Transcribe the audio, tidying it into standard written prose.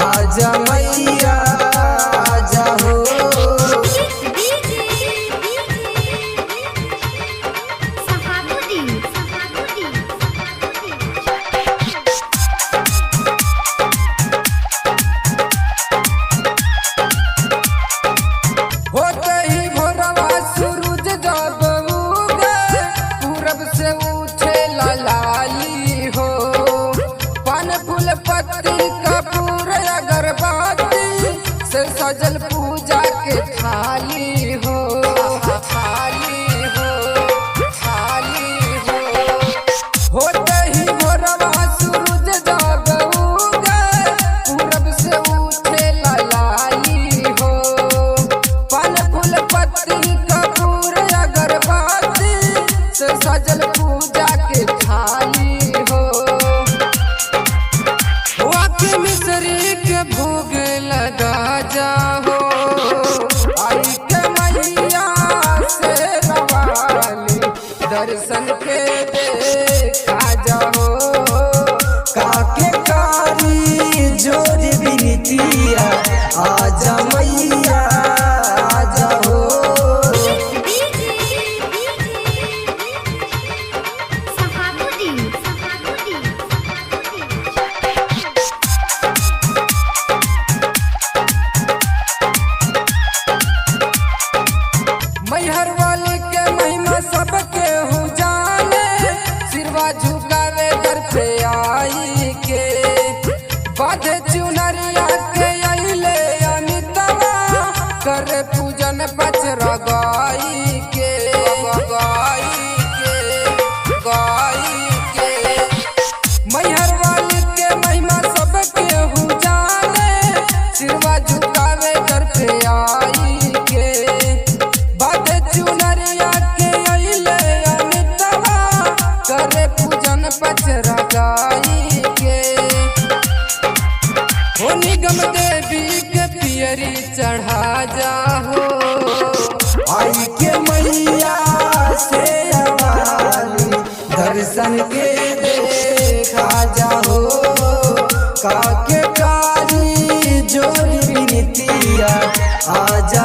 आजा मैया आजा हो। होते ही भोरवा सूरज जब उगे पूरब से उठे लाली हो। पान फूल पत्ती कपूर अगरबत्ती से सजल पूजा के थाली हो। थाली हो थाली हो। होते ही भोरवा सूरज जब उगे पूरब से उठे लाली हो। पान फूल पत्ती कपूर अगरबत्ती से सजल पूजा के थाली हो। वाके मिसरी के भोग लगा जाओ आई के मैया से रवाली दर्शन के देखा जाओ। काके कारी जोर बिनतिया आजा मैया आजा हो। मैहर वाले के महिमा सबके हो जाने सिरवा झुकावे घर पे आई के। बाधे चुनरिया के अइले अनितवा कर पूजन बचरा गाई के। गाई के मैहर वाले के महिमा सबके हो जाने सिरवा झुकावे घर पे आई के। बाधे चुनरिया के अइले अनितवा करे पूजन बचरा गाई के। हो निगम देवी के पियरी चढ़ा जाहो आई के मैया से अवाली दर्शन के देखा जाहो। काके कारी जोर बिनतिया आजा